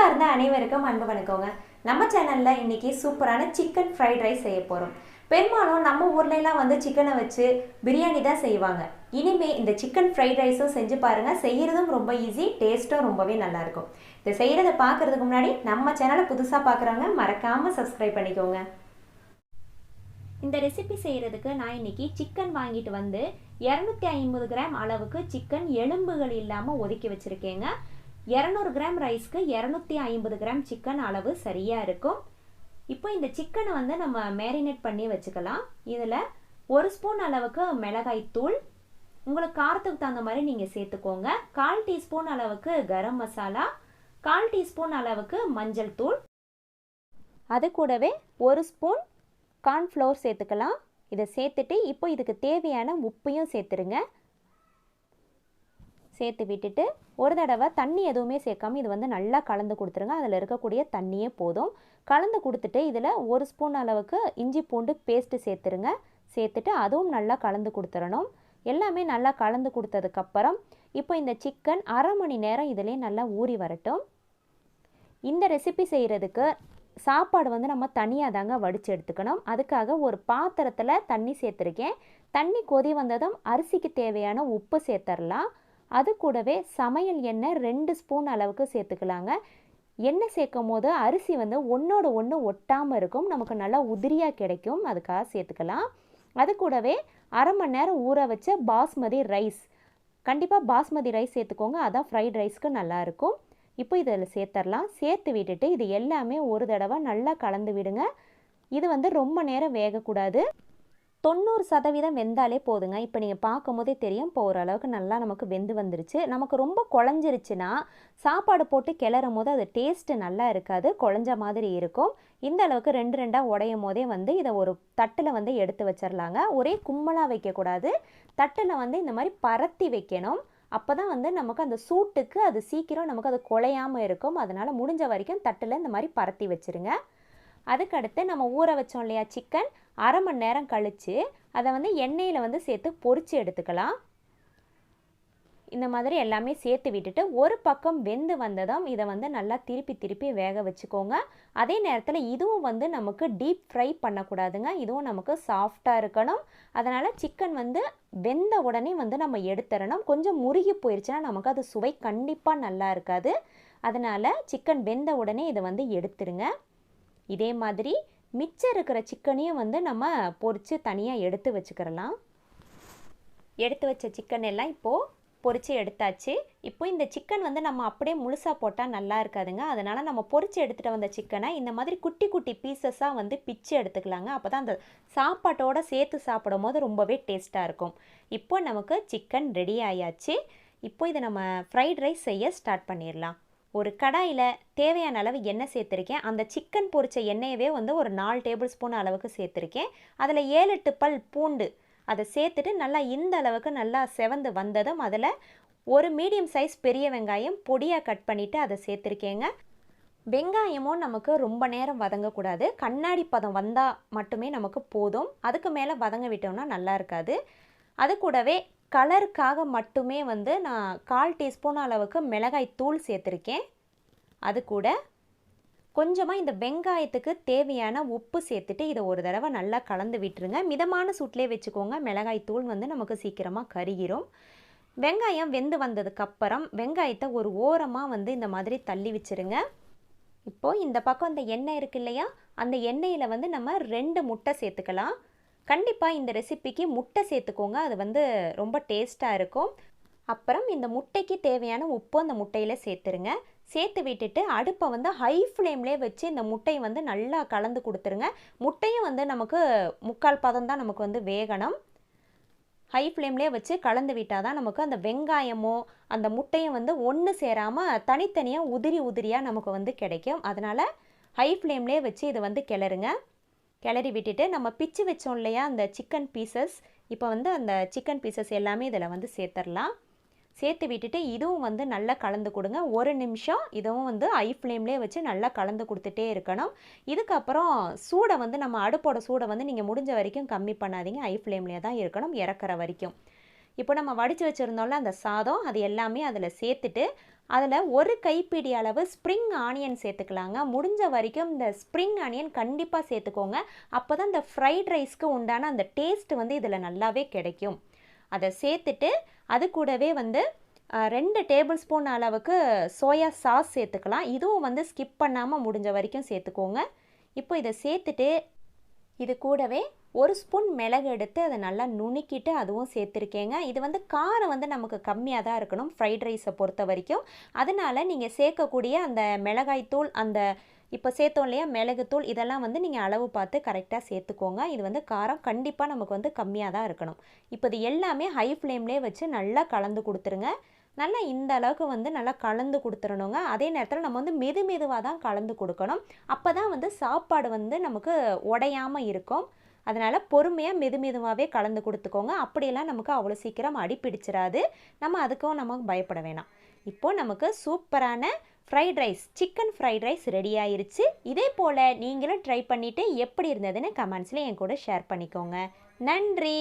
அன்பார்ந்த அனைவருக்கும் அன்பு வணக்கங்க. நம்ம சேனல்ல இன்னைக்கு சூப்பரான சிக்கன் ஃப்ரைட் ரைஸ் செய்ய போறோம். பெரும்பாலும் நம்ம ஊர்ல எல்லாம் வந்து சிக்கனை வச்சு பிரியாணி தான் செய்வாங்க. இனிமே இந்த சிக்கன் ஃப்ரைட் ரைஸும் செஞ்சு பாருங்க. செய்யறதும் ரொம்ப ஈஸி, டேஸ்ட்டும் ரொம்பவே நல்லா இருக்கும். இதை செய்யறதை பார்க்கறதுக்கு முன்னாடி நம்ம சேனலை புதுசா பார்க்குறவங்க மறக்காம சப்ஸ்கிரைப் பண்ணிக்கோங்க. இந்த ரெசிபி செய்கிறதுக்கு நான் இன்றைக்கி சிக்கன் வாங்கிட்டு வந்து 250 கிராம் அளவுக்கு சிக்கன் எலும்புகள் இல்லாமல் ஒதுக்கி வச்சுருக்கேங்க. 200 கிராம் ரைஸ்க்கு 250 கிராம் சிக்கன் அளவு சரியாக இருக்கும். இப்போ இந்த சிக்கனை வந்து நம்ம மேரினேட் பண்ணி வச்சுக்கலாம். இதில் 1 ஸ்பூன் அளவுக்கு மிளகாய் தூள், உங்களுக்கு காரத்துக்கு தகுந்த மாதிரி நீங்கள் சேர்த்துக்கோங்க. 1/4 டீஸ்பூன் அளவுக்கு கரம் மசாலா, 1/4 டீஸ்பூன் அளவுக்கு மஞ்சள் தூள், அது கூடவே 1 ஸ்பூன் கார்ன்ஃப்ளவர் சேர்த்துக்கலாம். இதை சேர்த்துட்டு இப்போ இதுக்கு தேவையான உப்பையும் சேர்த்துருங்க. சேர்த்து விட்டுட்டு ஒரு தடவை தண்ணி எதுவுமே சேர்க்காம இது வந்து நல்லா கலந்து கொடுத்துருங்க. அதில் இருக்கக்கூடிய தண்ணியே போதும். கலந்து கொடுத்துட்டு இதில் 1 ஸ்பூன் அளவுக்கு இஞ்சி பூண்டு பேஸ்ட்டு சேர்த்துருங்க. சேர்த்துட்டு அதுவும் நல்லா கலந்து கொடுத்துடணும். எல்லாமே நல்லா கலந்து கொடுத்ததுக்கப்புறம் இப்போ இந்த சிக்கன் அரை மணி நேரம் இதிலே நல்லா ஊறி வரட்டும். இந்த ரெசிபி செய்கிறதுக்கு சாப்பாடு வந்து நம்ம தனியாக தாங்க வடித்து எடுத்துக்கணும். அதுக்காக ஒரு பாத்திரத்தில் தண்ணி சேர்த்துருக்கேன். தண்ணி கொதி வந்ததும் அரிசிக்கு தேவையான உப்பு சேர்த்துடலாம். அது கூடவே சமையல் எண்ணெய் 2 ஸ்பூன் அளவுக்கு சேர்த்துக்கலாங்க. எண்ணெய் சேர்க்கும் போது அரிசி வந்து ஒன்றோடு ஒன்று ஒட்டாமல் இருக்கும், நமக்கு நல்லா உதிரியாக கிடைக்கும், அதுக்காக சேர்த்துக்கலாம். அது கூடவே அரை மணி நேரம் ஊற வச்ச பாஸ்மதி ரைஸ், கண்டிப்பாக பாஸ்மதி ரைஸ் சேர்த்துக்கோங்க, அதான் ஃப்ரைட் ரைஸ்க்கு நல்லாயிருக்கும். இப்போ இதில் சேர்த்துடலாம். சேர்த்து விட்டுட்டு இது எல்லாமே ஒரு தடவை நல்லா கலந்து விடுங்க. இது வந்து ரொம்ப நேரம் வேகக்கூடாது, 90% வெந்தாலே போதுங்க. இப்போ நீங்கள் பார்க்கும் போதே தெரியும், இப்போ ஓரளவுக்கு நல்லா நமக்கு வெந்து வந்துருச்சு. நமக்கு ரொம்ப குழஞ்சிருச்சுன்னா சாப்பாடு போட்டு கிளறும் போது அது டேஸ்ட்டு நல்லா இருக்காது, குழஞ்ச மாதிரி இருக்கும். இந்த அளவுக்கு 2 உடையும் போதே வந்து இதை ஒரு தட்டில் வந்து எடுத்து வச்சிடலாங்க. ஒரே கும்மலாக வைக்கக்கூடாது, தட்டில் வந்து இந்த மாதிரி பரத்தி வைக்கணும். அப்போ தான் வந்து நமக்கு அந்த சூட்டுக்கு அது சீக்கிரம் நமக்கு அது குலையாமல் இருக்கும். அதனால் முடிஞ்ச வரைக்கும் தட்டில் இந்த மாதிரி பரத்தி வச்சுருங்க. அதுக்கடுத்து நம்ம ஊற வச்சோம் இல்லையா சிக்கன், அரை மணி நேரம் கழித்து அதை வந்து எண்ணெயில் வந்து சேர்த்து பொரித்து எடுத்துக்கலாம். இந்த மாதிரி எல்லாமே சேர்த்து விட்டுட்டு ஒரு பக்கம் வெந்து வந்ததும் இதை வந்து நல்லா திருப்பி வேக வச்சுக்கோங்க. அதே நேரத்தில் இதுவும் வந்து நமக்கு டீப் ஃப்ரை பண்ணக்கூடாதுங்க, இதுவும் நமக்கு சாஃப்டாக இருக்கணும். அதனால் சிக்கன் வந்து வெந்த உடனே வந்து நம்ம எடுத்துடணும். கொஞ்சம் முருகி போயிடுச்சுன்னா நமக்கு அது சுவை கண்டிப்பாக நல்லா இருக்காது. அதனால் சிக்கன் வெந்த உடனே இதை வந்து எடுத்துருங்க. இதே மாதிரி மிச்சம் இருக்கிற சிக்கனையும் வந்து நம்ம பொரித்து தனியாக எடுத்து வச்சுக்கிறலாம். எடுத்து வச்ச சிக்கன் எல்லாம் இப்போது பொரித்து எடுத்தாச்சு. இப்போ இந்த சிக்கன் வந்து நம்ம அப்படியே முழுசாக போட்டால் நல்லா இருக்காதுங்க. அதனால் நம்ம பொரித்து எடுத்துகிட்டு வந்த சிக்கனை இந்த மாதிரி குட்டி குட்டி பீசஸாக வந்து பிச்சு எடுத்துக்கலாங்க. அப்போ தான் அந்த சாப்பாட்டோடு சேர்த்து சாப்பிடும் போது ரொம்பவே டேஸ்ட்டாக இருக்கும். இப்போ நமக்கு சிக்கன் ரெடி ஆயாச்சு. இப்போ இதை நம்ம ஃப்ரைட் ரைஸ் செய்ய ஸ்டார்ட் பண்ணிடலாம். ஒரு கடாயில் தேவையான அளவு எண்ணெய் சேர்த்துருக்கேன். அந்த சிக்கன் பொரித்த எண்ணெயவே வந்து ஒரு 4 டேபிள் ஸ்பூன் அளவுக்கு சேர்த்துருக்கேன். அதில் 7-8 பல் பூண்டு அதை சேர்த்துட்டு நல்லா இந்த அளவுக்கு நல்லா செவந்து வந்ததும் அதில் ஒரு மீடியம் சைஸ் பெரிய வெங்காயம் பொடியாக கட் பண்ணிவிட்டு அதை சேர்த்துருக்கேங்க. வெங்காயமும் நமக்கு ரொம்ப நேரம் வதங்கக்கூடாது, கண்ணாடி பதம் வந்தால் மட்டுமே நமக்கு போதும். அதுக்கு மேலே வதங்க விட்டோம்னா நல்லா இருக்காது. அது கூடவே கலருக்காக மட்டுமே வந்து நான் 1/4 டீஸ்பூன் அளவுக்கு மிளகாய் தூள் சேர்த்துருக்கேன். அது கூட கொஞ்சமாக இந்த வெங்காயத்துக்கு தேவையான உப்பு சேர்த்துட்டு இதை ஒரு தடவை நல்லா கலந்து விட்டுருங்க. மிதமான சூட்டிலே வச்சுக்கோங்க, மிளகாய் தூள் வந்து நமக்கு சீக்கிரமாக கருகிரும். வெங்காயம் வெந்து வந்ததுக்கப்புறம் வெங்காயத்தை ஒரு ஓரமாக வந்து இந்த மாதிரி தள்ளி வச்சுருங்க. இப்போது இந்த பக்கம் இந்த எண்ணெய் இருக்கு இல்லையா, அந்த எண்ணெயில் வந்து நம்ம 2 முட்டை சேர்த்துக்கலாம். கண்டிப்பாக இந்த ரெசிபிக்கு முட்டை சேர்த்துக்கோங்க, அது வந்து ரொம்ப டேஸ்ட்டாக இருக்கும். அப்புறம் இந்த முட்டைக்கு தேவையான உப்பு அந்த முட்டையில் சேர்த்துருங்க. சேர்த்து விட்டுட்டு அடுப்பை வந்து ஹை ஃப்ளேம்லேயே வச்சு இந்த முட்டையை வந்து நல்லா கலந்து கொடுத்துருங்க. முட்டையும் வந்து நமக்கு 3/4 பதம் தான் நமக்கு வந்து வேகணும். ஹை ஃப்ளேம்லேயே வச்சு கலந்து விட்டால் தான் நமக்கு அந்த வெங்காயமோ அந்த முட்டையும் வந்து ஒன்று சேராமல் தனித்தனியாக உதிரியாக நமக்கு வந்து கிடைக்கும். அதனால் ஹை ஃப்ளேம்லேயே வச்சு இதை வந்து கிளறுங்க. கிளறி விட்டுட்டு நம்ம பிச்சு வச்சோம் இல்லையா அந்த சிக்கன் பீசஸ், இப்போ வந்து அந்த சிக்கன் பீசஸ் எல்லாமே இதில் வந்து சேர்த்துடலாம். சேர்த்து விட்டுட்டு இதுவும் வந்து நல்லா கலந்து கொடுங்க. 1 நிமிஷம் இதுவும் வந்து ஹை ஃப்ளேம்லேயே வச்சு நல்லா கலந்து கொடுத்துட்டே இருக்கணும். இதுக்கப்புறம் சூடை வந்து நம்ம அடுப்போட சூடை வந்து நீங்கள் முடிஞ்ச வரைக்கும் கம்மி பண்ணாதீங்க, ஹை ஃப்ளேம்லேயே தான் இருக்கணும் இறக்குற வரைக்கும். இப்போ நம்ம வடித்து வச்சுருந்தோம்ல அந்த சாதம், அது எல்லாமே அதில் சேர்த்துட்டு அதில் ஒரு கைப்பிடி அளவு ஸ்ப்ரிங் ஆனியன் சேர்த்துக்கலாங்க. முடிஞ்ச வரைக்கும் இந்த ஸ்ப்ரிங் ஆனியன் கண்டிப்பாக சேர்த்துக்கோங்க. அப்போ தான் இந்த ஃப்ரைட் ரைஸ்க்கு உண்டான அந்த டேஸ்ட் வந்து இதில் நல்லாவே கிடைக்கும். அதை சேர்த்துட்டு அது கூடவே வந்து 2 டேபிள் ஸ்பூன் அளவுக்கு சோயா சாஸ் சேர்த்துக்கலாம். இதுவும் வந்து ஸ்கிப் பண்ணாமல் முடிஞ்ச வரைக்கும் சேர்த்துக்கோங்க. இப்போ இதை சேர்த்துட்டு இது கூடவே 1 ஸ்பூன் மிளகு எடுத்து அதை நல்லா நுணுக்கிட்டு அதுவும் சேர்த்துருக்கேங்க. இது வந்து காரம் வந்து நமக்கு கம்மியாக தான் இருக்கணும் ஃப்ரைட் ரைஸை பொறுத்த வரைக்கும். அதனால் நீங்கள் சேர்க்கக்கூடிய அந்த மிளகாய்த்தூள், அந்த இப்போ சேர்த்தோம் இல்லையா மிளகுத்தூள், இதெல்லாம் வந்து நீங்கள் அளவு பார்த்து கரெக்டாக சேர்த்துக்கோங்க. இது வந்து காரம் கண்டிப்பாக நமக்கு வந்து கம்மியாக தான் இருக்கணும். இப்போ இது எல்லாமே ஹை ஃப்ளேம்லேயே வச்சு நல்லா கலந்து கொடுத்துருங்க. நல்லா இந்த அளவுக்கு வந்து நல்லா கலந்து கொடுத்துடணுங்க. அதே நேரத்தில் நம்ம வந்து மெதுவாக தான் கலந்து கொடுக்கணும். அப்போ தான் வந்து சாப்பாடு வந்து நமக்கு உடையாமல் இருக்கும். அதனால் பொறுமையாக மெதுவாகவே கலந்து கொடுத்துக்கோங்க. அப்படியெல்லாம் நமக்கு அவ்வளோ சீக்கிரம் அடிப்பிடிச்சிடாது. நம்ம பயப்பட வேணாம். இப்போது நமக்கு சூப்பரான fried rice, chicken fried rice ready ஆயிருச்சு. இதே போல் நீங்களும் ட்ரை பண்ணிவிட்டு எப்படி இருந்ததுன்னு கமெண்ட்ஸில் என் கூட ஷேர் பண்ணிக்கோங்க. நன்றி.